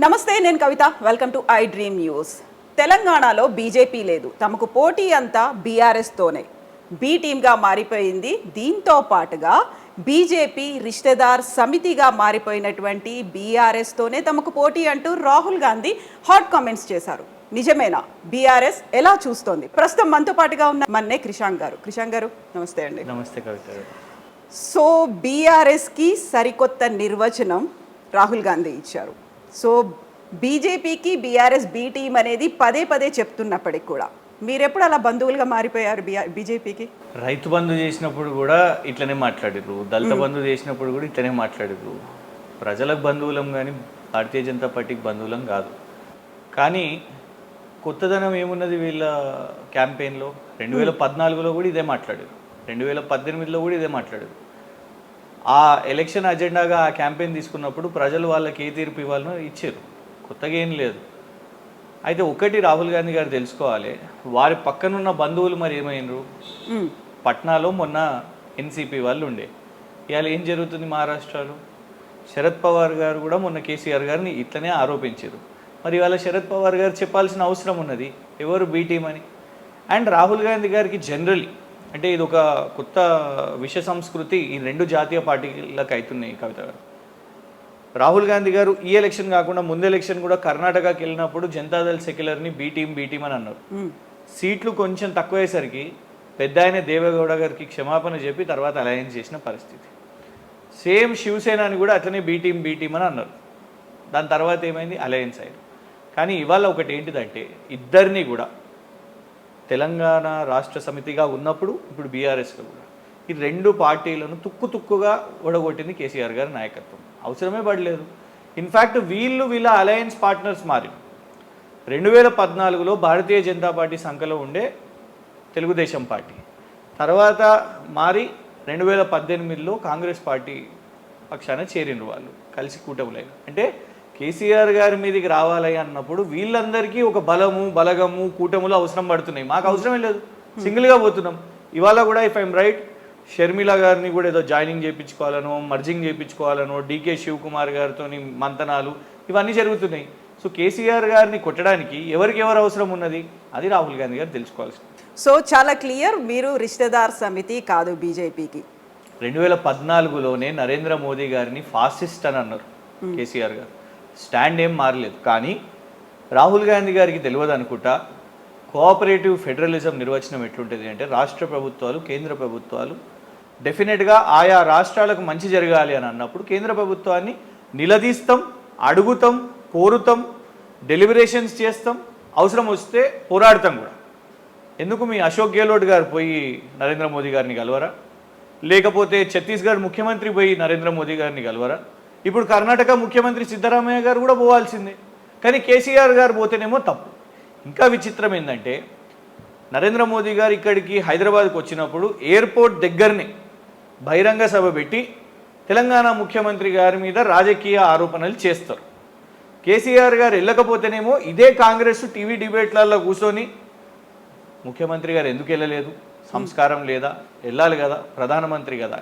నమస్తే, నేను Kavitha. Welcome to I dream news. తెలంగాణలో బీజేపీ లేదు, తమకు పోటీ అంతా బీఆర్ఎస్తోనే. బీ టీమ్గా మారిపోయింది. దీంతో పాటుగా బీజేపీ రిష్తేదార్ సమితిగా మారిపోయినటువంటి బీఆర్ఎస్తోనే తమకు పోటీ అంటూ రాహుల్ గాంధీ హాట్ కామెంట్స్ చేశారు. నిజమేనా? బీఆర్ఎస్ ఎలా చూస్తోంది? ప్రస్తుతం మనతో పాటుగా ఉన్న మన్నే క్రిషాంక్ గారు. క్రిషాంక్ గారు, నమస్తే అండి. నమస్తే కవిత. సో బీఆర్ఎస్కి సరికొత్త నిర్వచనం రాహుల్ గాంధీ ఇచ్చారు. సో బీజేపీకి బీఆర్ఎస్ బీ టీమ్ అనేది పదే పదే చెప్తున్నప్పటికి కూడా మీరెప్పుడు అలా బంధువులుగా మారిపోయారు బీజేపీకి? రైతు బంధు చేసినప్పుడు కూడా ఇట్లనే మాట్లాడారు, దళిత బంధు చేసినప్పుడు కూడా ఇట్లనే మాట్లాడారు. ప్రజలకు బంధువులం కానీ భారతీయ జనతా పార్టీకి బంధువులం కాదు. కానీ కొత్తదనం ఏమున్నది వీళ్ళ క్యాంపెయిన్లో? 2014లో కూడా ఇదే మాట్లాడారు, 2018లో కూడా ఇదే మాట్లాడారు. ఆ ఎలక్షన్ అజెండాగా ఆ క్యాంపెయిన్ తీసుకున్నప్పుడు ప్రజలు వాళ్ళకి ఏ తీర్పు ఇవ్వాలనో ఇచ్చారు, కొత్తగా ఏం లేదు. అయితే ఒకటి రాహుల్ గాంధీ గారు తెలుసుకోవాలి, వారి పక్కనున్న బంధువులు మరి ఏమైనరు? పట్నాలో మొన్న ఎన్సీపీ వాళ్ళు ఉండే, ఇవాళ ఏం జరుగుతుంది మహారాష్ట్రలో? శరద్ పవార్ గారు కూడా మొన్న కేసీఆర్ గారిని ఇట్లనే ఆరోపించారు. మరి ఇవాళ శరద్ పవార్ గారు చెప్పాల్సిన అవసరం ఉన్నది ఎవరు బీ టీమ్ అని. అండ్ రాహుల్ గాంధీ గారికి జనరలీ అంటే ఇది ఒక కొత్త విష సంస్కృతి ఈ రెండు జాతీయ పార్టీలకు అవుతున్నాయి కవిత గారు. రాహుల్ గాంధీ గారు ఈ ఎలక్షన్ కాకుండా ముందు ఎలక్షన్ కూడా కర్ణాటకకి వెళ్ళినప్పుడు జనతాదళ్ సెక్యులర్ని బీ టీమ్ అని అన్నారు. సీట్లు కొంచెం తక్కువయ్యేసరికి పెద్ద ఆయన దేవేగౌడ గారికి క్షమాపణ చెప్పి తర్వాత అలయన్స్ చేసిన పరిస్థితి. సేమ్ శివసేనని కూడా అట్లనే బీ టీమ్ అని అన్నారు. దాని తర్వాత ఏమైంది? అలయన్స్ అయ్యారు. కానీ ఇవాళ ఒకటి ఏంటిదంటే ఇద్దరిని కూడా తెలంగాణ రాష్ట్ర సమితిగా ఉన్నప్పుడు ఇప్పుడు బీఆర్ఎస్లో కూడా ఈ రెండు పార్టీలను తుక్కుగా ఓడగొట్టింది కేసీఆర్ గారి నాయకత్వం. అవసరమే పడలేదు. ఇన్ఫ్యాక్ట్ వీళ్ళ అలయన్స్ పార్ట్నర్స్ మారి 2014లో భారతీయ జనతా పార్టీ సంఖ్యలో ఉండే తెలుగుదేశం పార్టీ తర్వాత మారి 2018లో కాంగ్రెస్ పార్టీ పక్షాన చేరిన వాళ్ళు కలిసి కూటములైన. అంటే కేసీఆర్ గారి మీదకి రావాలి అన్నప్పుడు వీళ్ళందరికీ ఒక బలగము కూటములు అవసరం పడుతున్నాయి. మాకు అవసరమే లేదు, సింగిల్గా పోతున్నాం. ఇవాళ కూడా ఇఫ్ ఐఎమ్ రైట్ షర్మిల గారిని కూడా ఏదో జాయినింగ్ చేయించుకోవాలనో మర్జింగ్ చేయించుకోవాలనో డీకే శివకుమార్ గారితో మంతనాలు ఇవన్నీ జరుగుతున్నాయి. సో కేసీఆర్ గారిని కొట్టడానికి ఎవరికి ఎవరు అవసరం ఉన్నది అది రాహుల్ గాంధీ గారు తెలుసుకోవాల్సింది. సో చాలా క్లియర్, మీరు రిష్తేదార్ సమితి కాదు బీజేపీకి. 2014లోనే నరేంద్ర మోదీ గారిని ఫాసిస్ట్ అని అన్నారు కేసీఆర్ గారు. స్టాండ్ ఏం మారలేదు. కానీ రాహుల్ గాంధీ గారికి తెలియదు అనుకుంటా కోఆపరేటివ్ ఫెడరలిజం నిర్వచనం ఎట్లుంటుంది అంటే రాష్ట్ర ప్రభుత్వాలు కేంద్ర ప్రభుత్వాలు డెఫినెట్గా ఆయా రాష్ట్రాలకు మంచి జరగాలి అని అన్నప్పుడు కేంద్ర ప్రభుత్వాన్ని నిలదీస్తాం, అడుగుతాం, కోరుతాం, డెలిబరేషన్స్ చేస్తాం, అవసరం వస్తే పోరాడతాం కూడా. ఎందుకు మీ అశోక్ గెహ్లోట్ గారు పోయి నరేంద్ర మోదీ గారిని కలవరా? లేకపోతే ఛత్తీస్గఢ్ ముఖ్యమంత్రి పోయి నరేంద్ర మోదీ గారిని కలవరా? ఇప్పుడు కర్ణాటక ముఖ్యమంత్రి సిద్ధరామయ్య గారు కూడా పోవాల్సిందే. కానీ కేసీఆర్ గారు పోతేనేమో తప్పు. ఇంకా విచిత్రం ఏంటంటే నరేంద్ర మోదీ గారు ఇక్కడికి హైదరాబాద్కి వచ్చినప్పుడు ఎయిర్పోర్ట్ దగ్గరనే బహిరంగ సభ పెట్టి తెలంగాణ ముఖ్యమంత్రి గారి మీద రాజకీయ ఆరోపణలు చేస్తారు. కేసీఆర్ గారు వెళ్ళకపోతేనేమో ఇదే కాంగ్రెస్ టీవీ డిబేట్లలో కూర్చొని ముఖ్యమంత్రి గారు ఎందుకు వెళ్ళలేదు, సంస్కారం లేదా, వెళ్ళాలి కదా, ప్రధానమంత్రి కదా.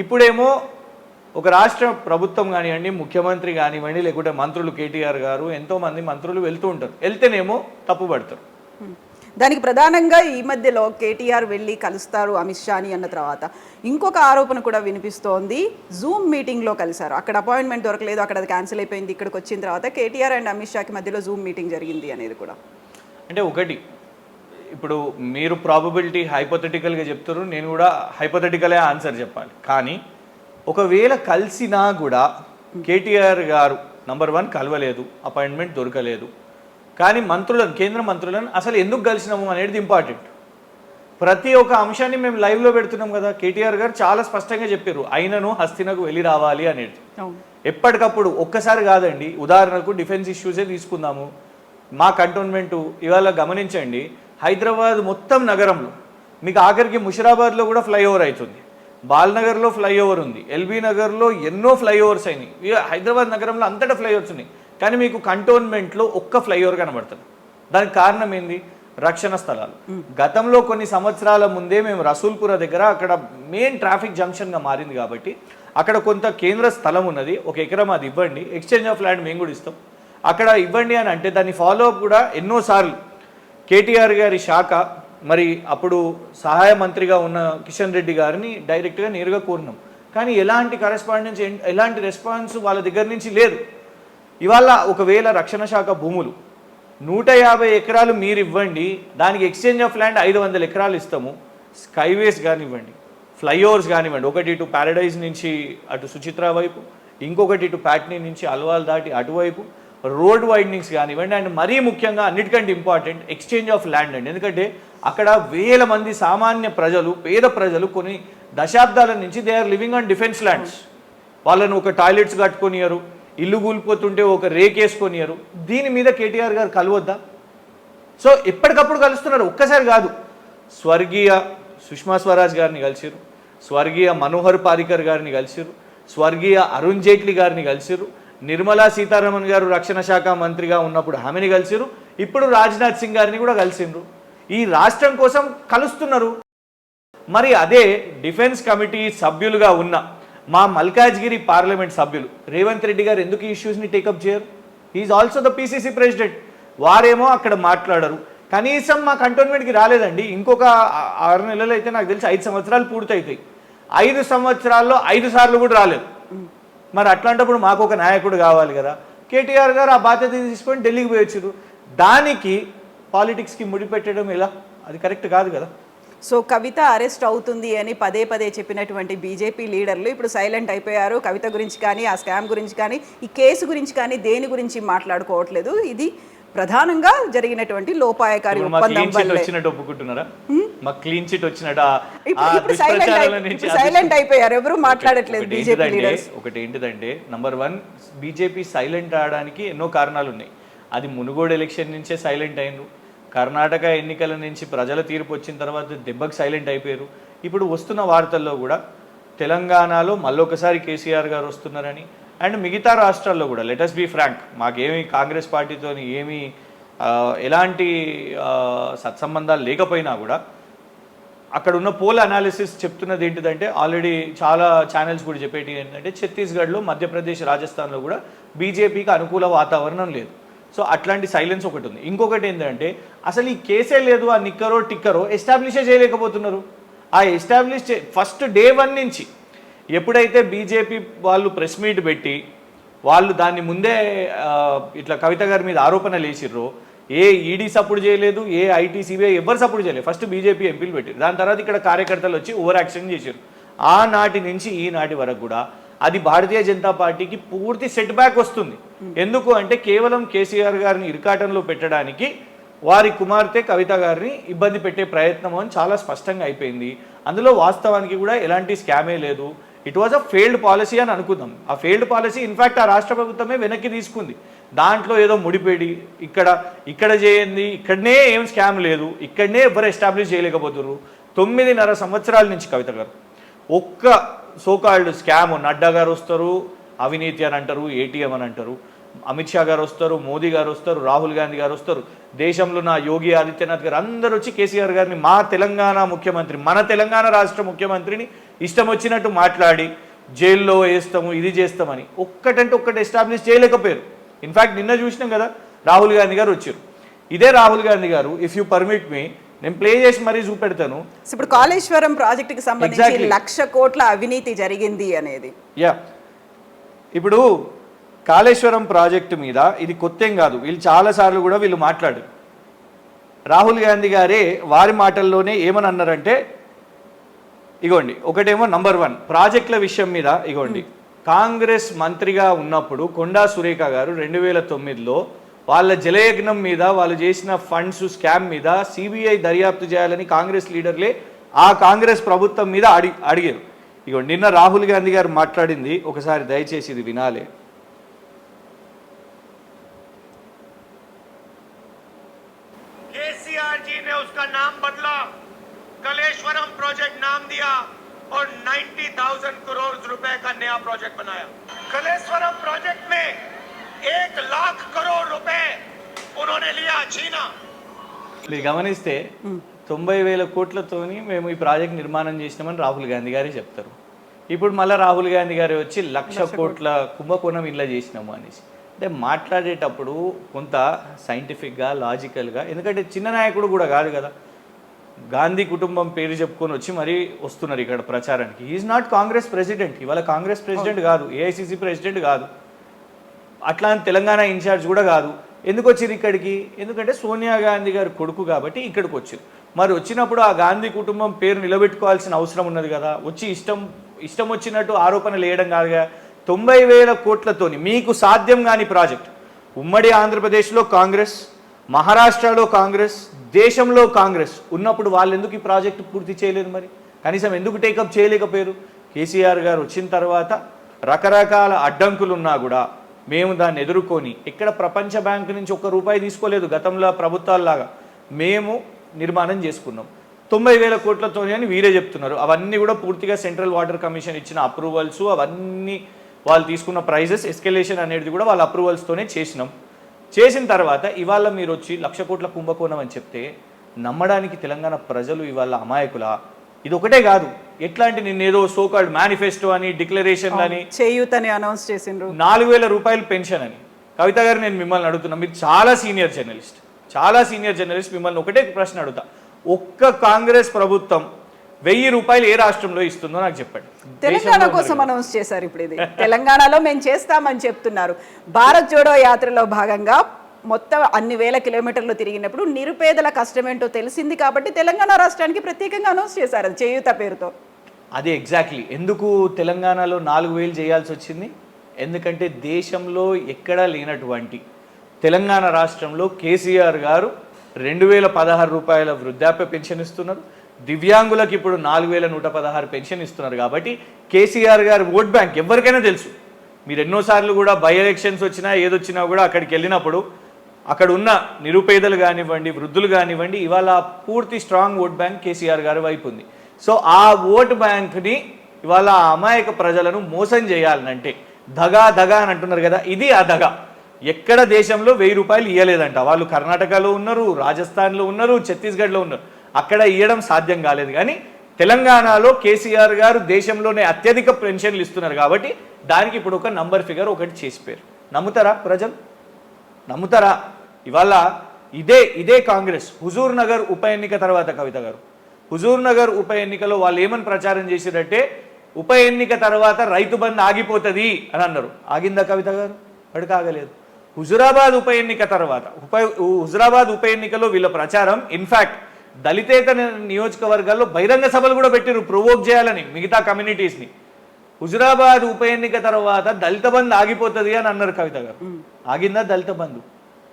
ఇప్పుడేమో ఒక రాష్ట్ర ప్రభుత్వం కానివ్వండి, ముఖ్యమంత్రి కానివ్వండి, లేకుంటే మంత్రులు కేటీఆర్ గారు ఎంతోమంది మంత్రులు వెళ్తూ ఉంటారు, వెళ్తేనేమో తప్పుపడతారు. దానికి ప్రధానంగా ఈ మధ్యలో కేటీఆర్ వెళ్ళి కలుస్తారు అమిత్ షాని అన్న తర్వాత ఇంకొక ఆరోపణ కూడా వినిపిస్తోంది. జూమ్ మీటింగ్లో కలిశారు, అక్కడ అపాయింట్మెంట్ దొరకలేదు, అక్కడ అది క్యాన్సిల్ అయిపోయింది, ఇక్కడికి వచ్చిన తర్వాత కేటీఆర్ అండ్ అమిత్ షాకి మధ్యలో జూమ్ మీటింగ్ జరిగింది అనేది కూడా. అంటే ఒకటి ఇప్పుడు మీరు ప్రాబబిలిటీ హైపోథెటికల్గా చెప్తారు, నేను కూడా హైపోథెటికలే ఆన్సర్ చెప్పాలి. కానీ ఒకవేళ కలిసినా కూడా కేటీఆర్ గారు నంబర్ 1 కలవలేదు, అపాయింట్మెంట్ దొరకలేదు. కానీ మంత్రులను, కేంద్ర మంత్రులను అసలు ఎందుకు కలిసినాము అనేది ఇంపార్టెంట్. ప్రతి ఒక్క అంశాన్ని మేము లైవ్లో పెడుతున్నాం కదా. కేటీఆర్ గారు చాలా స్పష్టంగా చెప్పారు, అయినను హస్తినకు వెళ్ళి రావాలి అనేది. ఎప్పటికప్పుడు ఒక్కసారి కాదండి. ఉదాహరణకు డిఫెన్స్ ఇష్యూసే తీసుకుందాము. మా కంటోన్మెంటు ఇవాళ గమనించండి, హైదరాబాద్ మొత్తం నగరంలో మీకు ఆఖరికి ముషిరాబాద్లో కూడా ఫ్లైఓవర్ అవుతుంది, బాల్నగర్లో ఫ్లైఓవర్ ఉంది, ఎల్బీ నగర్లో ఎన్నో ఫ్లైఓవర్స్ అయినాయి, హైదరాబాద్ నగరంలో అంతటా ఫ్లైఓవర్స్ ఉన్నాయి. కానీ మీకు కంటోన్మెంట్లో ఒక్క ఫ్లైఓవర్ కనబడుతుంది. దానికి కారణం ఏంది? రక్షణ స్థలాలు. గతంలో కొన్ని సంవత్సరాల ముందే మేము రసూల్పుర దగ్గర అక్కడ మెయిన్ ట్రాఫిక్ జంక్షన్గా మారింది కాబట్టి అక్కడ కొంత కేంద్ర స్థలం ఉన్నది, 1 ఎకరం అది ఇవ్వండి, ఎక్స్చేంజ్ ఆఫ్ ల్యాండ్ మేము కూడా ఇస్తాం. అక్కడ ఇవ్వండి అని అంటే దాన్ని ఫాలో అప్ కూడా ఎన్నోసార్లు కేటీఆర్ గారి శాఖ మరి అప్పుడు సహాయ మంత్రిగా ఉన్న కిషన్ రెడ్డి గారిని డైరెక్ట్గా నేరుగా కోరినాం, కానీ ఎలాంటి కరెస్పాండెన్స్ ఎలాంటి రెస్పాన్స్ వాళ్ళ దగ్గర నుంచి లేదు. ఇవాళ ఒకవేళ రక్షణ శాఖ భూములు 150 ఎకరాలు మీరు ఇవ్వండి, దానికి ఎక్స్చేంజ్ ఆఫ్ ల్యాండ్ 500 ఎకరాలు ఇస్తాము, స్కైవేస్ కానివ్వండి, ఫ్లైఓవర్స్ కానివ్వండి, ఒకటి ఇటు ప్యారడైజ్ నుంచి అటు సుచిత్ర వైపు, ఇంకొకటి ఇటు ప్యాట్నీ నుంచి అల్వాల్ దాటి అటువైపు రోడ్ వైడనింగ్స్ కానివ్వండి, అండ్ మరీ ముఖ్యంగా అన్నిటికంటే ఇంపార్టెంట్ ఎక్స్చేంజ్ ఆఫ్ ల్యాండ్ అండి. ఎందుకంటే అక్కడ వేల మంది సామాన్య ప్రజలు, పేద ప్రజలు కొన్ని దశాబ్దాల నుంచి they are living on defence lands. వాళ్ళను ఒక టాయిలెట్స్ కట్టుకొనియరు, ఇల్లు కూలిపోతుంటే ఒక రేకేసుకొనియరు. దీని మీద కేటీఆర్ గారు కలవద్దా? సో ఎప్పటికప్పుడు కలుస్తున్నారు, ఒక్కసారి కాదు. స్వర్గీయ సుష్మా స్వరాజ్ గారిని కలిసిరు, స్వర్గీయ మనోహర్ పారికర్ గారిని కలిసిరు, స్వర్గీయ అరుణ్ జైట్లీ గారిని కలిసిరు, నిర్మలా సీతారామన్ గారు రక్షణ శాఖ మంత్రిగా ఉన్నప్పుడు ఆమెని కలిసిరు, ఇప్పుడు రాజ్నాథ్ సింగ్ గారిని కూడా కలిసిండ్రు. ఈ రాష్ట్రం కోసం కలుస్తున్నారు. మరి అదే డిఫెన్స్ కమిటీ సభ్యులుగా ఉన్న మా మల్కాజ్గిరి పార్లమెంట్ సభ్యులు రేవంత్ రెడ్డి గారు ఎందుకు ఈ ఇష్యూస్ని టేకప్ చేయరు? He is also the PCC president. వారేమో అక్కడ మాట్లాడరు. కనీసం మా కంటోన్మెంట్కి రాలేదండి. ఇంకొక 6 నెలలు అయితే నాకు తెలిసి 5 సంవత్సరాలు పూర్తవుతాయి. 5 సంవత్సరాల్లో 5 సార్లు కూడా రాలేదు. మరి అట్లాంటప్పుడు మాకు ఒక నాయకుడు కావాలి కదా. కేటీఆర్ గారు ఆ బాధ్యత తీసుకొని ఢిల్లీకి పోయొచ్చారు. దానికి పాలిటిక్స్కి ముడిపెట్టడం ఎలా? అది కరెక్ట్ కాదు కదా. సో కవిత అరెస్ట్ అవుతుంది అని పదే పదే చెప్పినటువంటి బీజేపీ లీడర్లు ఇప్పుడు సైలెంట్ అయిపోయారు. కవిత గురించి కానీ, ఆ స్కామ్ గురించి కానీ, ఈ కేసు గురించి కానీ దేని గురించి మాట్లాడుకోవట్లేదు. ఇది ప్రధానంగా జరిగినటువంటి లోపాయకారి ఒప్పందం వల్లే వచ్చినట్టు ఒప్పుకుంటున్నారా? మాకు క్లీన్ చిట్ వచ్చినట్టు సైలెంట్ అయిపోయారు, ఎవరు మాట్లాడట్లేదు బీజేపీ లీడర్స్. ఒకటి ఏంటిదంటే, నంబర్ 1, బీజేపీ సైలెంట్ అవడానికి ఎన్నో కారణాలు ఉన్నాయి. అది మునుగోడు ఎలక్షన్ నుంచే సైలెంట్ అయినరు. కర్ణాటక ఎన్నికల నుంచి ప్రజల తీర్పు వచ్చిన తర్వాత దెబ్బకు సైలెంట్ అయిపోయారు. ఇప్పుడు వస్తున్న వార్తల్లో కూడా తెలంగాణలో మళ్ళొకసారి కేసీఆర్ గారు వస్తున్నారని, అండ్ మిగతా రాష్ట్రాల్లో కూడా లెటస్ బీ ఫ్రాంక్, మాకేమీ కాంగ్రెస్ పార్టీతో ఏమీ ఎలాంటి సత్సంబంధాలు లేకపోయినా కూడా అక్కడ ఉన్న పోల్ అనాలిసిస్ చెప్తున్నది ఏంటిదంటే, ఆల్రెడీ చాలా ఛానల్స్ కూడా చెప్పేటి ఏంటంటే ఛత్తీస్గఢ్లో, మధ్యప్రదేశ్, రాజస్థాన్లో కూడా బీజేపీకి అనుకూల వాతావరణం లేదు. సో అట్లాంటి సైలెన్స్ ఒకటి ఉంది. ఇంకొకటి ఏంటంటే, అసలు ఈ కేసే లేదు, ఆ నిక్కరో టిక్కరో ఎస్టాబ్లిషే చేయలేకపోతున్నారు. ఆ ఎస్టాబ్లిష్ ఫస్ట్ డే 1 నుంచి ఎప్పుడైతే బీజేపీ వాళ్ళు ప్రెస్ మీట్ పెట్టి వాళ్ళు దాన్ని ముందే ఇట్లా కవిత గారి మీద ఆరోపణలు వేసిర్రో, ఏ ఈడీ సపోర్ట్ చేయలేదు, ఏ ఐటీ సిబిఐ ఎవరు సపోర్ట్ చేయలేదు. ఫస్ట్ బీజేపీ ఎంపీలు పెట్టారు. దాని తర్వాత ఇక్కడ కార్యకర్తలు వచ్చి ఓవర్ యాక్షన్ చేశారు. ఆనాటి నుంచి ఈనాటి వరకు కూడా అది భారతీయ జనతా పార్టీకి పూర్తి సెట్ బ్యాక్ వస్తుంది. ఎందుకు అంటే కేవలం కేసీఆర్ గారిని ఇరకాటంలో పెట్టడానికి వారి కుమార్తె కవిత గారిని ఇబ్బంది పెట్టే ప్రయత్నం అని చాలా స్పష్టంగా అయిపోయింది. అందులో వాస్తవానికి కూడా ఎలాంటి స్కామే లేదు. It was a failed policy అని అనుకుందాం. ఆ ఫెయిల్డ్ పాలసీ ఇన్ఫ్యాక్ట్ ఆ రాష్ట్ర ప్రభుత్వమే వెనక్కి తీసుకుంది. దాంట్లో ఏదో ముడిపేడి ఇక్కడ చేయండి, ఇక్కడనే ఏం స్కామ్ లేదు, ఇక్కడనే ఎవరు ఎస్టాబ్లిష్ చేయలేకపోతున్నారు. 9.5 సంవత్సరాల నుంచి కవిత గారు ఒక్క సోకాల్డ్ స్కామ్, నడ్డా గారు వస్తారు అవినీతి అని అంటారు, ఏటీఎం అని అంటారు, అమిత్ షా గారు వస్తారు, మోదీ గారు వస్తారు, రాహుల్ గాంధీ గారు వస్తారు, దేశంలో నా యోగి ఆదిత్యనాథ్ గారు అందరూ వచ్చి కేసీఆర్ గారిని మా తెలంగాణ ముఖ్యమంత్రి, మన తెలంగాణ రాష్ట్ర ముఖ్యమంత్రిని ఇష్టం వచ్చినట్టు మాట్లాడి జైల్లో వేస్తాము, ఇది చేస్తామని ఒక్కటంటే ఒక్కటి ఎస్టాబ్లిష్ చేయలేకపోయారు. ఇన్ఫ్యాక్ట్ నిన్న చూసినాం కదా, రాహుల్ గాంధీ గారు వచ్చారు. ఇదే రాహుల్ గాంధీ గారు, ఇఫ్ యూ పర్మిట్ మీ, నేను ప్లే చేసి మరీ చూపెడతాను. ఇప్పుడు కాళేశ్వరం ప్రాజెక్టుకి సంబంధించి 1,00,000 కోట్ల అవినీతి జరిగింది అనేది. ఇప్పుడు కాళేశ్వరం ప్రాజెక్టు మీద ఇది కొత్తేం కాదు, వీళ్ళు చాలాసార్లు కూడా వీళ్ళు మాట్లాడారు. రాహుల్ గాంధీ గారే వారి మాటల్లోనే ఏమని అన్నారంటే, ఇగోండి ఒకటేమో నంబర్ 1 ప్రాజెక్టుల విషయం మీద, ఇగోండి కాంగ్రెస్ మంత్రిగా ఉన్నప్పుడు కొండా సురేఖ గారు 2009లో వాళ్ళ జలయజ్ఞం మీద వాళ్ళు చేసిన ఫండ్స్ స్కామ్ మీద సిబిఐ దర్యాప్తు చేయాలని కాంగ్రెస్ లీడర్లే ఆ కాంగ్రెస్ ప్రభుత్వం మీద అడిగారు. ఇగో నిన్న రాహుల్ గాంధీ గారు మాట్లాడింది ఒకసారి దయచేసి ఇది వినాలి. केसीआर जी ने उसका नाम बदला, कलेश्वरम प्रोजेक्ट नाम दिया और 90,000 करोड़ रुपए का नया प्रोजेक्ट बनाया. कलेश्वरम प्रोजेक्ट में 1 लाख करोड़ रुपए उन्होंने लिया चीना. మీరు గమనిస్తే 90,000 కోట్లతోని మేము ఈ ప్రాజెక్ట్ నిర్మాణం చేసినామని రాహుల్ గాంధీ గారే చెప్తారు. ఇప్పుడు మళ్ళీ రాహుల్ గాంధీ గారు వచ్చి 1,00,000 కోట్ల కుంభకోణం ఇలా చేసినాము అనేసి. అంటే మాట్లాడేటప్పుడు కొంత సైంటిఫిక్గా లాజికల్గా, ఎందుకంటే చిన్న నాయకుడు కూడా కాదు కదా, గాంధీ కుటుంబం పేరు చెప్పుకొని వచ్చి మరీ వస్తున్నారు ఇక్కడ ప్రచారానికి. ఈజ్ నాట్ కాంగ్రెస్ ప్రెసిడెంట్, ఇవాళ కాంగ్రెస్ ప్రెసిడెంట్ కాదు, ఏఐసిసి ప్రెసిడెంట్ కాదు, అట్లా అని తెలంగాణ ఇన్ఛార్జ్ కూడా కాదు. ఎందుకు వచ్చిరు ఇక్కడికి? ఎందుకంటే సోనియా గాంధీ గారి కొడుకు కాబట్టి ఇక్కడికి వచ్చారు. మరి వచ్చినప్పుడు ఆ గాంధీ కుటుంబం పేరు నిలబెట్టుకోవాల్సిన అవసరం ఉన్నది కదా. వచ్చి ఇష్టం వచ్చినట్టు ఆరోపణలు వేయడం కాదుగా. 90,000 కోట్లతోని మీకు సాధ్యం కాని ప్రాజెక్ట్, ఉమ్మడి ఆంధ్రప్రదేశ్లో కాంగ్రెస్, మహారాష్ట్రలో కాంగ్రెస్, దేశంలో కాంగ్రెస్ ఉన్నప్పుడు వాళ్ళు ఎందుకు ఈ ప్రాజెక్టు పూర్తి చేయలేదు? మరి కనీసం ఎందుకు టేకప్ చేయలేకపోయారు? కేసీఆర్ గారు వచ్చిన తర్వాత రకరకాల అడ్డంకులు ఉన్నా కూడా మేము దాన్ని ఎదుర్కొని, ఇక్కడ ప్రపంచ బ్యాంకు నుంచి ₹1 తీసుకోలేదు గతంలో ప్రభుత్వాల్లాగా, మేము నిర్మాణం చేసుకున్నాం 90,000 కోట్లతోనే అని వీరే చెప్తున్నారు. అవన్నీ కూడా పూర్తిగా సెంట్రల్ వాటర్ కమిషన్ ఇచ్చిన అప్రూవల్స్, అవన్నీ వాళ్ళు తీసుకున్న ప్రైజెస్ ఎస్కెలేషన్ అనేది కూడా వాళ్ళ అప్రూవల్స్తోనే చేసినాం. చేసిన తర్వాత ఇవాళ మీరు వచ్చి 1,00,000 కోట్ల కుంభకోణం అని చెప్తే నమ్మడానికి తెలంగాణ ప్రజలు ఇవాళ అమాయకులా? ఇది ఒకటే కాదు, ఎట్లాంటి నిన్నేదో సోకాల్డ్ మేనిఫెస్టో అని, డిక్లరేషన్ అని, చేయూతని అనౌన్స్ చేసిండ్రు, ₹4,000 పెన్షన్ అని. కవిత గారు, నేను మిమ్మల్ని అడుగుతున్నా, మీరు చాలా సీనియర్ జర్నలిస్ట్, మిమ్మల్ని ఒకటే ప్రశ్న అడుగుతా. ఒక్క కాంగ్రెస్ ప్రభుత్వం ₹1,000 ఏ రాష్ట్రంలో ఇస్తుందో నాకు చెప్పండి. తెలంగాణ కోసం అనౌన్స్ చేశారు. ఇప్పుడు ఇది తెలంగాణలో మేము చేస్తామని చెప్తున్నారు. భారత్ జోడో యాత్రలో భాగంగా మొత్తం అన్ని వేల కిలోమీటర్లు తిరిగినప్పుడు నిరుపేదల కష్టమేంటో తెలిసింది కాబట్టి తెలంగాణ రాష్ట్రానికి ప్రత్యేకంగా అనౌన్స్ చేశారు అది చేయూత పేరుతో. అదే ఎగ్జాక్ట్లీ ఎందుకు తెలంగాణలో 4,000 చేయాల్సి వచ్చింది? ఎందుకంటే దేశంలో ఎక్కడా లేనటువంటి తెలంగాణ రాష్ట్రంలో కేసీఆర్ గారు ₹2,016 వృద్ధాప్య పెన్షన్ ఇస్తున్నారు. దివ్యాంగులకు ఇప్పుడు 4,116 పెన్షన్ ఇస్తున్నారు. కాబట్టి కేసీఆర్ గారు ఓట్ బ్యాంక్ ఎవరికైనా తెలుసు. మీరు ఎన్నోసార్లు కూడా బై ఎలక్షన్స్ వచ్చినా ఏదొచ్చినా కూడా అక్కడికి వెళ్ళినప్పుడు అక్కడ ఉన్న నిరుపేదలు కానివ్వండి, వృద్ధులు కానివ్వండి, ఇవాళ పూర్తి స్ట్రాంగ్ ఓట్ బ్యాంక్ కేసీఆర్ గారి వైపు ఉంది. సో ఆ ఓట్ బ్యాంక్ని ఇవాళ అమాయక ప్రజలను మోసం చేయాలనంటే దగా అని అంటున్నారు కదా, ఇది ఆ దగా. ఎక్కడ దేశంలో ₹1,000 ఇవ్వలేదంట. వాళ్ళు కర్ణాటకలో ఉన్నారు, రాజస్థాన్లో ఉన్నారు, ఛత్తీస్గఢ్లో ఉన్నారు, అక్కడ ఇవ్వడం సాధ్యం కాలేదు. కానీ తెలంగాణలో కేసీఆర్ గారు దేశంలోనే అత్యధిక పెన్షన్లు ఇస్తున్నారు కాబట్టి దానికి ఇప్పుడు ఒక నంబర్ ఫిగర్ ఒకటి చేసిపోయారు. నమ్ముతారా ప్రజలు? నమ్ముతారా? ఇవాళ ఇదే కాంగ్రెస్ హుజూర్ నగర్ ఉప ఎన్నిక తర్వాత, కవిత గారు, హుజూర్ నగర్ ఉప ఎన్నికలో వాళ్ళు ఏమని ప్రచారం చేశారంటే ఉప ఎన్నిక తర్వాత రైతు బంధు ఆగిపోతుంది అని అన్నారు. ఆగిందా కవిత గారు? అడుగు ఆగలేదు. హుజురాబాద్ ఉప ఎన్నిక తర్వాత హుజురాబాద్ ఉప ఎన్నికలో వీళ్ళ ప్రచారం ఇన్ఫ్యాక్ట్ దళితేతర నియోజకవర్గాల్లో బహిరంగ సభలు కూడా పెట్టారు ప్రొవోక్ చేయాలని మిగతా కమ్యూనిటీస్ని. హుజురాబాద్ ఉప ఎన్నిక తర్వాత దళిత బంధు ఆగిపోతుంది అని అన్నారు కవిత గారు. ఆగిందా దళిత బంధు?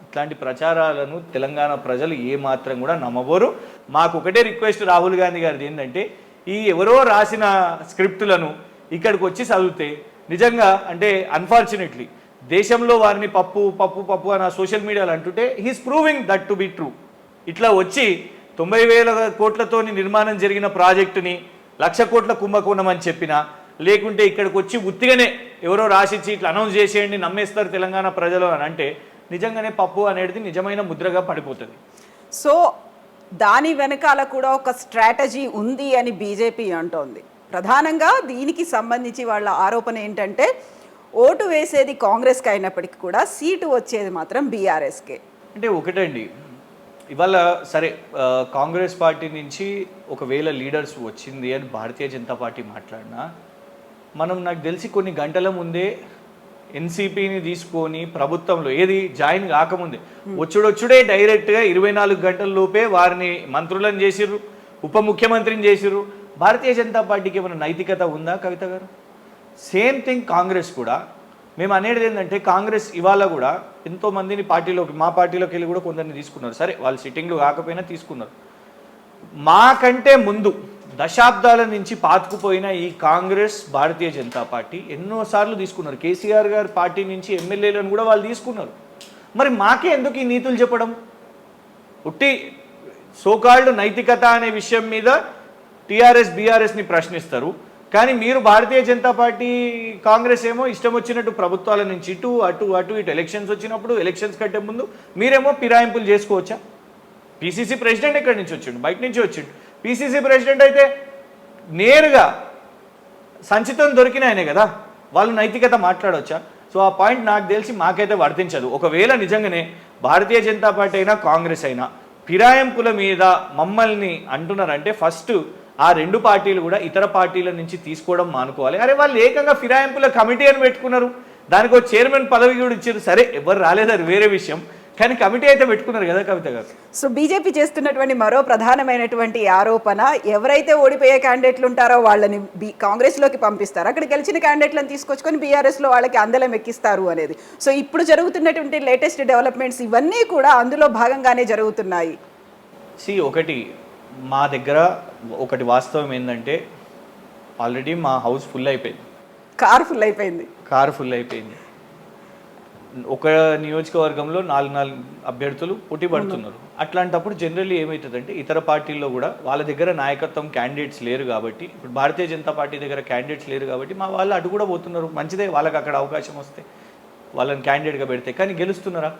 ఇట్లాంటి ప్రచారాలను తెలంగాణ ప్రజలు ఏమాత్రం కూడా నమ్మబోరు. మాకు ఒకటే రిక్వెస్ట్ రాహుల్ గాంధీ గారిది ఏంటంటే, ఈ ఎవరో రాసిన స్క్రిప్టులను ఇక్కడికి వచ్చి చదివితే నిజంగా అంటే అన్ఫార్చునేట్లీ దేశంలో వారిని పప్పు పప్పు పప్పు అని సోషల్ మీడియాలో అంటుంటే he's proving that to be true. ఇట్లా వచ్చి 90,000 కోట్లతో నిర్మాణం జరిగిన ప్రాజెక్టుని 1,00,000 కోట్ల కుంభకోణం అని చెప్పినా, లేకుంటే ఇక్కడికి వచ్చి ఉత్తిగానే ఎవరో రాసిచ్చి ఇట్లా అనౌన్స్ చేసేయండి నమ్మేస్తారు తెలంగాణ ప్రజలు అని అంటే నిజంగానే పప్పు అనేది నిజమైన ముద్రగా పడిపోతుంది. సో దాని వెనకాల కూడా ఒక స్ట్రాటజీ ఉంది అని బీజేపీ అంటోంది. ప్రధానంగా దీనికి సంబంధించి వాళ్ళ ఆరోపణ ఏంటంటే ఓటు వేసేది కాంగ్రెస్కి అయినప్పటికీ కూడా సీటు వచ్చేది మాత్రం బీఆర్ఎస్కే. అంటే ఒకటండి, ఇవాళ సరే కాంగ్రెస్ పార్టీ నుంచి ఒకవేళ లీడర్స్ వచ్చింది అని భారతీయ జనతా పార్టీ మాట్లాడినా, మనం నాకు తెలిసి కొన్ని గంటల ముందే ఎన్సీపీని తీసుకొని ప్రభుత్వంలో ఏది జాయిన్ కాకముందే వచ్చుడే డైరెక్ట్గా 24 గంటల లోపే వారిని మంత్రులను చేసిర్రు, ఉప ముఖ్యమంత్రిని చేసిర్రు. భారతీయ జనతా పార్టీకి ఏమైనా నైతికత ఉందా కవిత గారు? సేమ్ థింగ్ కాంగ్రెస్ కూడా. మేము అనేది ఏంటంటే కాంగ్రెస్ ఇవాళ కూడా ఎంతోమందిని పార్టీలోకి, మా పార్టీలోకి వెళ్ళి కూడా కొందరిని తీసుకున్నారు. సరే వాళ్ళు సిట్టింగ్లు కాకపోయినా తీసుకున్నారు. మాకంటే ముందు దశాబ్దాల నుంచి పాతుకుపోయిన ఈ కాంగ్రెస్ భారతీయ జనతా పార్టీ ఎన్నోసార్లు తీసుకున్నారు. కేసీఆర్ గారి పార్టీ నుంచి ఎమ్మెల్యేలను కూడా వాళ్ళు తీసుకున్నారు. మరి మాకే ఎందుకు ఈ నీతులు చెప్పడం? ఉట్టి సోకాల్డ్ నైతికత అనే విషయం మీద టీఆర్ఎస్ బీఆర్ఎస్ని ప్రశ్నిస్తారు. కానీ మీరు భారతీయ జనతా పార్టీ కాంగ్రెస్ ఏమో ఇష్టం వచ్చినట్టు ప్రభుత్వాల నుంచి ఇటు అటు ఇటు ఎలక్షన్స్ వచ్చినప్పుడు ఎలక్షన్స్ కంటే ముందు మీరేమో ఫిరాయింపులు చేసుకోవచ్చా? పీసీసీ ప్రెసిడెంట్ ఎక్కడి నుంచి వచ్చిండు? బయట నుంచి వచ్చిండు. పీసీసీ ప్రెసిడెంట్ అయితే నేరుగా సంచితం దొరికిన ఆయనే కదా, వాళ్ళు నైతికత మాట్లాడవచ్చా? సో ఆ పాయింట్ నాకు తెలిసి మాకైతే వర్తించదు. ఒకవేళ నిజంగానే భారతీయ జనతా పార్టీ అయినా కాంగ్రెస్ అయినా ఫిరాయింపుల మీద మమ్మల్ని అంటున్నారంటే ఫస్ట్ ఆ రెండు పార్టీలు కూడా ఇతర పార్టీల నుంచి తీసుకోవడం మానుకోవాలి. అరే వాళ్ళు ఏకంగా ఫిరాయింపుల కమిటీ అని పెట్టుకున్నారు, దానికి ఒక చైర్మన్ పదవి కూడా ఇచ్చారు. సరే ఎవరు రాలేదు అది వేరే విషయం, కానీ కమిటీ అయితే పెట్టుకున్నారు కదా కవిత గారు. సో బీజేపీ చేస్తున్నటువంటి మరో ప్రధానమైనటువంటి ఆరోపణ, ఎవరైతే ఓడిపోయే క్యాండిడేట్లు ఉంటారో వాళ్ళని కాంగ్రెస్లోకి పంపిస్తారు, అక్కడ గెలిచిన క్యాండిడేట్లను తీసుకొచ్చుకొని బీఆర్ఎస్లో వాళ్ళకి అందలం ఎక్కిస్తారు అనేది. సో ఇప్పుడు జరుగుతున్నటువంటి లేటెస్ట్ డెవలప్మెంట్స్ ఇవన్నీ కూడా అందులో భాగంగానే జరుగుతున్నాయి. ఒకటి మా దగ్గర ఒకటి వాస్తవం ఏంటంటే ఆల్రెడీ మా హౌస్ ఫుల్ అయిపోయింది, కార్ ఫుల్ అయిపోయింది. ఒక నియోజకవర్గంలో 4 అభ్యర్థులు పోటీ పడుతున్నారు. అట్లాంటప్పుడు జనరల్లీ ఏమవుతుందంటే ఇతర పార్టీల్లో కూడా వాళ్ళ దగ్గర నాయకత్వం క్యాండిడేట్స్ లేరు కాబట్టి, ఇప్పుడు భారతీయ జనతా పార్టీ దగ్గర క్యాండిడేట్స్ లేరు కాబట్టి మా వాళ్ళు అటు కూడా పోతున్నారు. మంచిదే, వాళ్ళకి అక్కడ అవకాశం వస్తే వాళ్ళని క్యాండిడేట్గా పెడితే. కానీ గెలుస్తున్నారా?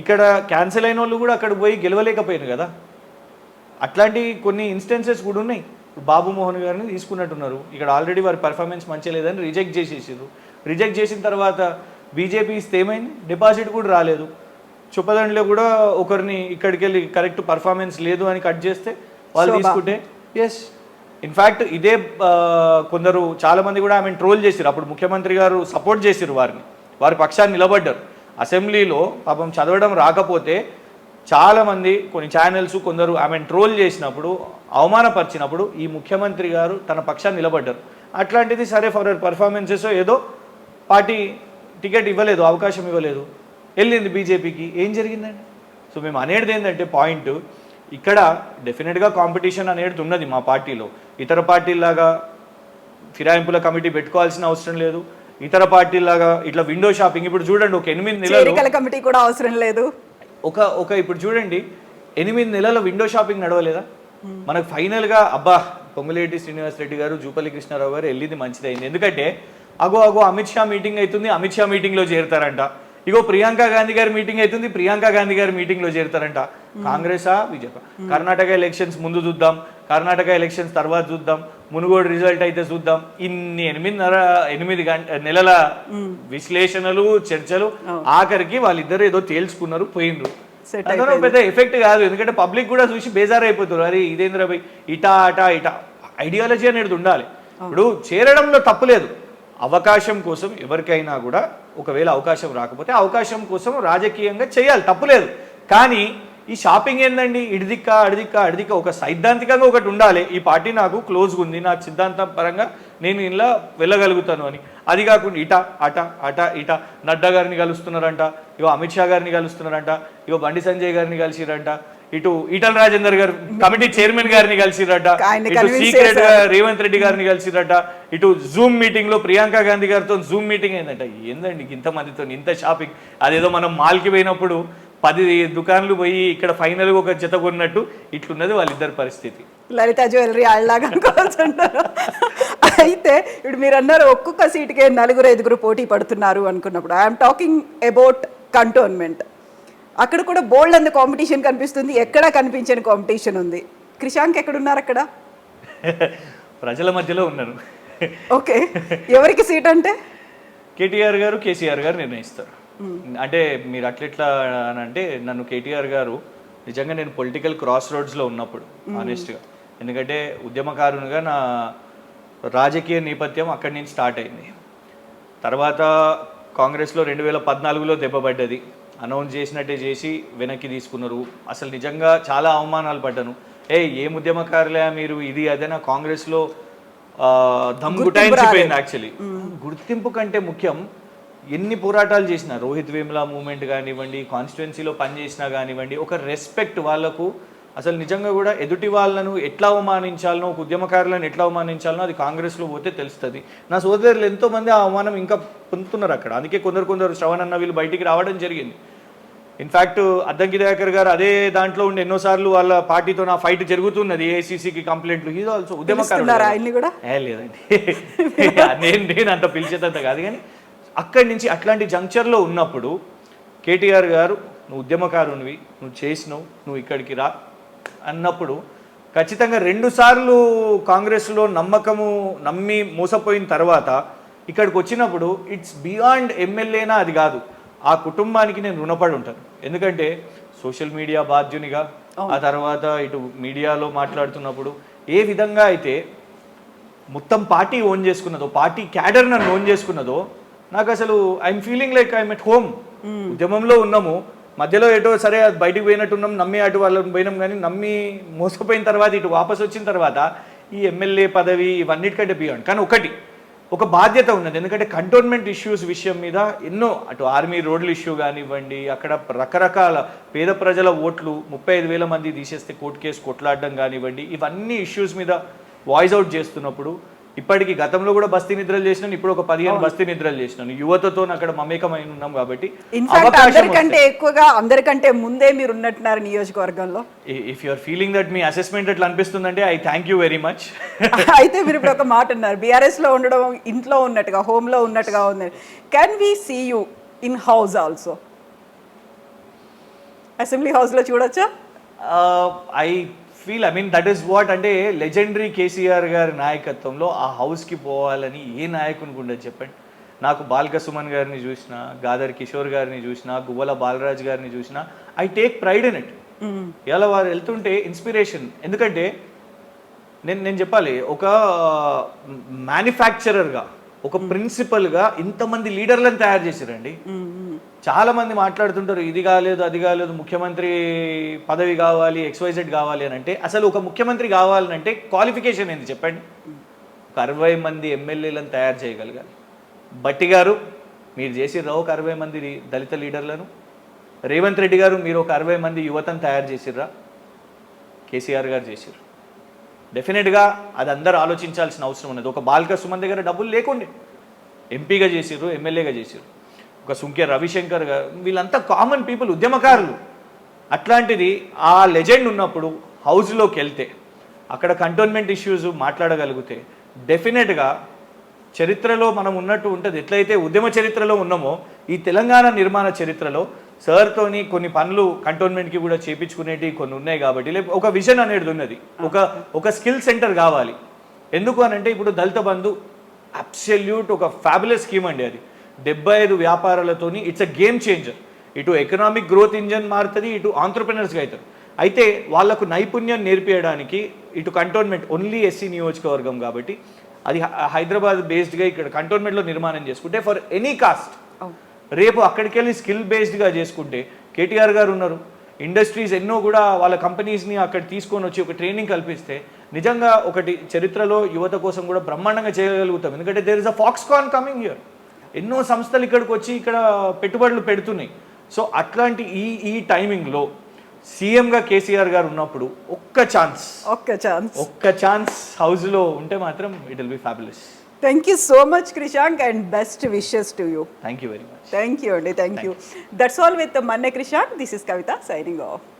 ఇక్కడ క్యాన్సిల్ అయిన వాళ్ళు కూడా అక్కడ పోయి గెలవలేకపోయారు కదా. అట్లాంటి కొన్ని ఇన్స్టెన్సెస్ కూడా ఉన్నాయి. బాబు మోహన్ గారిని తీసుకున్నట్టున్నారు, ఇక్కడ ఆల్రెడీ వారి పర్ఫార్మెన్స్ మంచిగా లేదని రిజెక్ట్ చేసేసారు. రిజెక్ట్ చేసిన తర్వాత బీజేపీ ఇస్తే ఏమైంది, డిపాజిట్ కూడా రాలేదు. చుప్పదండిలో కూడా ఒకరిని ఇక్కడికి వెళ్ళి కరెక్ట్ పర్ఫార్మెన్స్ లేదు అని కట్ చేస్తే వాళ్ళు తీసుకుంటే ఎస్. ఇన్ఫ్యాక్ట్ ఇదే కొందరు చాలామంది కూడా ఆమెను ట్రోల్ చేశారు. అప్పుడు ముఖ్యమంత్రి గారు సపోర్ట్ చేశారు వారిని, వారి పక్షాన్ని నిలబడ్డారు. అసెంబ్లీలో పాపం చదవడం రాకపోతే చాలామంది కొన్ని ఛానల్స్ కొందరు ఆమెను ట్రోల్ చేసినప్పుడు, అవమానపరిచినప్పుడు ఈ ముఖ్యమంత్రి గారు తన పక్షాన్ని నిలబడ్డారు. అట్లాంటిది సరే ఫర్ పర్ఫార్మెన్సెస్ ఏదో పార్టీ టికెట్ ఇవ్వలేదు, అవకాశం ఇవ్వలేదు, వెళ్ళింది బీజేపీకి. ఏం జరిగిందండి? సో మేము అనేది ఏంటంటే పాయింట్ ఇక్కడ డెఫినెట్గా కాంపిటీషన్ అనేది ఉన్నది మా పార్టీలో. ఇతర పార్టీలాగా ఫిరాయింపుల కమిటీ పెట్టుకోవాల్సిన అవసరం లేదు. ఇతర పార్టీలాగా ఇట్లా విండో షాపింగ్ ఇప్పుడు చూడండి, ఒక 8 నెలల కమిటీ కూడా అవసరం లేదు. ఒక ఇప్పుడు చూడండి 8 నెలల విండో షాపింగ్ నడవలేదా మనకు? ఫైనల్గా అబ్బా పొంగులేటి శ్రీనివాస్ రెడ్డి గారు, జూపల్లి కృష్ణారావు గారు వెళ్ళింది మంచిదైంది. ఎందుకంటే అగో అమిత్ షా మీటింగ్ అవుతుంది, అమిత్ షా మీటింగ్లో చేరుతారంట. ఇగో ప్రియాంక గాంధీ గారి మీటింగ్ అవుతుంది, ప్రియాంక గాంధీ గారి మీటింగ్లో చేరుతారంట. కాంగ్రెసా బీజేపీ? కర్ణాటక ఎలక్షన్స్ ముందు చూద్దాం, కర్ణాటక ఎలక్షన్స్ తర్వాత చూద్దాం, మునుగోడు రిజల్ట్ అయితే చూద్దాం. ఇన్ని 8 నెలల విశ్లేషణలు, చర్చలు, ఆఖరికి వాళ్ళిద్దరు ఏదో తేల్చుకున్నారు, పోయినరు. అందులో పెద్ద ఎఫెక్ట్ కాదు, ఎందుకంటే పబ్లిక్ కూడా చూసి బేజారు అయిపోతారు. అరే ఇదేంద్ర భయ్ ఇటా ఐడియాలజీ అనేది ఉండాలి. ఇప్పుడు చేరడంలో తప్పులేదు, అవకాశం కోసం ఎవరికైనా కూడా ఒకవేళ అవకాశం రాకపోతే అవకాశం కోసం రాజకీయంగా చేయాలి, తప్పులేదు. కానీ ఈ షాపింగ్ ఏందండి, అడిదిక్క ఒక సైద్ధాంతికంగా ఒకటి ఉండాలి. ఈ పార్టీ నాకు క్లోజ్గా ఉంది, నాకు సిద్ధాంతం పరంగా నేను ఇలా వెళ్ళగలుగుతాను అని. అది కాకుండా ఇట నడ్డా గారిని కలుస్తున్నారంట, ఇగో అమిత్ షా గారిని కలుస్తున్నారంట, ఇగో బండి సంజయ్ గారిని కలిసిరంట, ఇటు ఈటల రాజేందర్ గారు కమిటీ చైర్మన్ గారిని కలిసిరట, ఇటు సీక్రెట్ గా రేవంత్ రెడ్డి గారిని కలిసిరట, ఇటు జూమ్ మీటింగ్ లో ప్రియాంక గాంధీ గారితో జూమ్ మీటింగ్ అయిందంట. ఏందండి ఇంతమందితో ఇంత షాపింగ్? అదేదో మనం మాల్కి పోయినప్పుడు 10 దుకాన్లు పోయి ఇక్కడ ఫైనల్ గా ఒక జత కొన్నట్టు ఇట్లున్నది వాళ్ళిద్దరి పరిస్థితి. లలిత జ్యువెలరీ ఆళ్ళలాగా అనుకోవాల్సింటారు. అయితే ఇప్పుడు మీరు అన్నారు ఒక్కొక్క సీటుకే 4-5 పోటీ పడుతున్నారు అనుకున్నప్పుడు, ఐఎమ్ టాకింగ్ అబౌట్ కంటోన్మెంట్. అక్కడ కూడా బోల్డ్ అంత కాంపిటీషన్ కనిపిస్తుంది, ఎక్కడా కనిపించని కాంపిటీషన్ ఉంది. క్రిషాంక్ ఎక్కడున్నారు? అక్కడ ప్రజల మధ్యలో ఉన్నారు. ఓకే, ఎవరికి సీట్ అంటే కేటీఆర్ గారు, కేసీఆర్ గారు నిర్ణయిస్తారు. అంటే మీరు అట్లెట్లా అని అంటే, నన్ను కేటీఆర్ గారు నిజంగా నేను పొలిటికల్ క్రాస్ రోడ్స్లో ఉన్నప్పుడు ఆనెస్ట్గా, ఎందుకంటే ఉద్యమకారునిగా నా రాజకీయ నేపథ్యం అక్కడి నుంచి స్టార్ట్ అయింది. తర్వాత కాంగ్రెస్లో 2014లో దెబ్బపడ్డది, అనౌన్స్ చేసినట్టే చేసి వెనక్కి తీసుకున్నారు. అసలు నిజంగా చాలా అవమానాలు పడ్డాను. ఏం ఉద్యమకారులే మీరు, ఇది అదే. నా కాంగ్రెస్లో దమ్ గుటాయించిపోయింది. యాక్చువల్లీ గుర్తింపు కంటే ముఖ్యం ఎన్ని పోరాటాలు చేసినా, రోహిత్ వేముల మూవ్మెంట్ కానివ్వండి, కాన్స్టిట్యున్సీలో పనిచేసినా కానివ్వండి, ఒక రెస్పెక్ట్ వాళ్ళకు. అసలు నిజంగా కూడా ఎదుటి వాళ్ళను ఎట్లా అవమానించాలనో, ఒక ఉద్యమకారులను ఎట్లా అవమానించాలనో అది కాంగ్రెస్లో పోతే తెలుస్తుంది. నా సోదరులు ఎంతోమంది ఆ అవమానం ఇంకా పొందుతున్నారు అక్కడ. అందుకే కొందరు శ్రవణ్ అన్న వీళ్ళు బయటికి రావడం జరిగింది. ఇన్ఫ్యాక్ట్ అద్దంకి దయాకర్ గారు అదే దాంట్లో ఉండి ఎన్నోసార్లు వాళ్ళ పార్టీతో నా ఫైట్ జరుగుతున్నది, ఏఐసీసీకి కంప్లైంట్లు. ఇది ఆల్సో ఉద్యమకారులు. లేదండి, నేను అంత పిలిచేదంత కాదు. కానీ అక్కడి నుంచి అట్లాంటి జంక్చర్లో ఉన్నప్పుడు కేటీఆర్ గారు, నువ్వు ఉద్యమకారునివి, నువ్వు చేసినావు, నువ్వు ఇక్కడికి రా అన్నప్పుడు ఖచ్చితంగా 2 సార్లు కాంగ్రెస్లో నమ్మి మోసపోయిన తర్వాత ఇక్కడికి వచ్చినప్పుడు ఇట్స్ బియాండ్ ఎమ్మెల్యేనా అది కాదు, ఆ కుటుంబానికి నేను రుణపడి ఉంటాను. ఎందుకంటే సోషల్ మీడియా బాధ్యునిగా, ఆ తర్వాత ఇటు మీడియాలో మాట్లాడుతున్నప్పుడు ఏ విధంగా అయితే మొత్తం పార్టీ ఓన్ చేసుకున్నదో, పార్టీ క్యాడర్ నన్ను ఓన్ చేసుకున్నదో, నాకు అసలు I'm feeling like I'm at home. ఉద్యమంలో ఉన్నాము, మధ్యలో ఎటో సరే అది బయటికి పోయినట్టున్నాం, నమ్మి అటు వాళ్ళని పోయినాం, కానీ నమ్మి మోసపోయిన తర్వాత ఇటు వాపసు వచ్చిన తర్వాత ఈ ఎమ్మెల్యే పదవి ఇవన్నిటికంటే బియాండ్. కానీ ఒక బాధ్యత ఉన్నది. ఎందుకంటే కంటోన్మెంట్ ఇష్యూస్ విషయం మీద ఎన్నో, అటు ఆర్మీ రోడ్ల ఇష్యూ కానివ్వండి, అక్కడ రకరకాల పేద ప్రజల ఓట్లు 35,000 మంది తీసేస్తే కోర్టు కేసు కొట్లాడడం కానివ్వండి, ఇవన్నీ ఇష్యూస్ మీద వాయిస్ అవుట్ చేస్తున్నప్పుడు, ఇప్పటికీ గతంలో కూడా బస్తీ నిద్రలు చేసినాను, ఇప్పుడు ఒక 15 బస్తీ నిద్రలు చేసినాను. యువతతో అక్కడ మమేకమై ఉన్నాం కాబట్టి ఇన్ఫాక్ట్ అందరికంటే ఎక్కువగా, అందరికంటే ముందే మీరు ఉన్నట్టున్నారు నియోజకవర్గంలో. If you are feeling that మీ అసెస్మెంట్ అట్లా అనిపిస్తుందంటే I thank you very much. అయితే మీరు ఇప్పుడు ఒక మాట అన్నారు, బీఆర్ఎస్ లో ఉండడం ఇంట్లో ఉన్నట్టుగా, హోమ్ లో ఉన్నట్టుగా ఉంది. Can we see you in house also? Assembly house లో చూడొచ్చా? I feel, I mean that is what, అంటే లెజెండరీ కేసీఆర్ గారి నాయకత్వంలో ఆ హౌస్కి పోవాలని ఏ నాయకునికి ఉండదు చెప్పండి. నాకు బాల్క సుమన్ గారిని చూసినా, గాదర్ కిషోర్ గారిని చూసినా, గువ్వల బాలరాజ్ గారిని చూసినా, I take pride in it. ఇలా వారు వెళ్తుంటే ఇన్స్పిరేషన్. ఎందుకంటే నేను చెప్పాలి, ఒక మ్యానుఫ్యాక్చరర్గా, ఒక ప్రిన్సిపల్గా ఇంతమంది లీడర్లను తయారు చేశారండి. చాలా మంది మాట్లాడుతుంటారు ఇది కాలేదు, అది కాలేదు, ముఖ్యమంత్రి పదవి కావాలి, XYZ కావాలి అని. అంటే అసలు ఒక ముఖ్యమంత్రి కావాలంటే క్వాలిఫికేషన్ ఏంటి చెప్పండి? ఒక 60 మంది ఎమ్మెల్యేలను తయారు చేయగలగాలి. భట్టి గారు మీరు చేసిర్రా ఒక 60 మంది దళిత లీడర్లను? రేవంత్ రెడ్డి గారు మీరు ఒక 60 మంది యువతను తయారు చేసిర్రా? కేసీఆర్ గారు చేసిర్రు. డెఫినెట్గా అది అందరూ ఆలోచించాల్సిన అవసరం ఉన్నది. ఒక బాల్క సుమన్ దగ్గర డబ్బులు లేకుండే ఎంపీగా చేసిర్రు, ఎమ్మెల్యేగా చేసిర్రు. ఒక సుంకే రవిశంకర్ గారు, వీళ్ళంతా కామన్ పీపుల్, ఉద్యమకారులు. అట్లాంటిది ఆ లెజెండ్ ఉన్నప్పుడు హౌస్లోకి వెళ్తే అక్కడ కంటోన్మెంట్ ఇష్యూస్ మాట్లాడగలిగితే డెఫినెట్గా చరిత్రలో మనం ఉన్నట్టు ఉంటుంది. ఎట్లయితే ఉద్యమ చరిత్రలో ఉన్నామో ఈ తెలంగాణ నిర్మాణ చరిత్రలో సార్తోని కొన్ని పనులు కంటోన్మెంట్కి కూడా చేపించుకునేవి కొన్ని ఉన్నాయి. కాబట్టి ఒక విజన్ అనేది ఉన్నది, ఒక స్కిల్ సెంటర్ కావాలి. ఎందుకు అని అంటే ఇప్పుడు దళిత బంధు అబ్సల్యూట్ ఒక ఫ్యాబులస్ స్కీమ్ అండి. అది 75 వ్యాపారాలతోని ఇట్స్ అ గేమ్ చేంజర్. ఇటు ఎకనామిక్ గ్రోత్ ఇంజన్ మారుతుంది, ఇటు ఆంటర్ప్రినర్స్గా అవుతారు. అయితే వాళ్లకు నైపుణ్యం నేర్పించడానికి ఇటు కంటోన్మెంట్ ఓన్లీ ఎస్సీ నియోజకవర్గం కాబట్టి అది హైదరాబాద్ బేస్డ్గా ఇక్కడ కంటోన్మెంట్లో నిర్మాణం చేసుకుంటే ఫర్ ఎనీ కాస్ట్, రేపు అక్కడికి వెళ్ళి స్కిల్ బేస్డ్గా చేసుకుంటే కేటీఆర్ గారు ఉన్నారు, ఇండస్ట్రీస్ ఎన్నో కూడా వాళ్ళ కంపెనీస్ని అక్కడ తీసుకొని వచ్చి ఒక ట్రైనింగ్ కల్పిస్తే నిజంగా ఒకటి చరిత్రలో యువత కోసం కూడా బ్రహ్మాండంగా చేయగలుగుతాం. ఎందుకంటే there is a Foxconn coming here. ఎన్నో సంస్థలు ఇక్కడికి వచ్చి ఇక్కడ పెట్టుబడులు పెడుతున్నాయి. సో అట్లాంటి ఈ టైమింగ్లో సీఎంగా కేసీఆర్ గారు ఉన్నప్పుడు ఒక్క ఛాన్స్ హౌస్లో ఉంటే మాత్రం it will be fabulous. Thank you so much, Krishank, and best wishes to you. Thank you very much. Thank you, Andy. Thank you. That's all with Manne Krishank. This is Kavita signing off.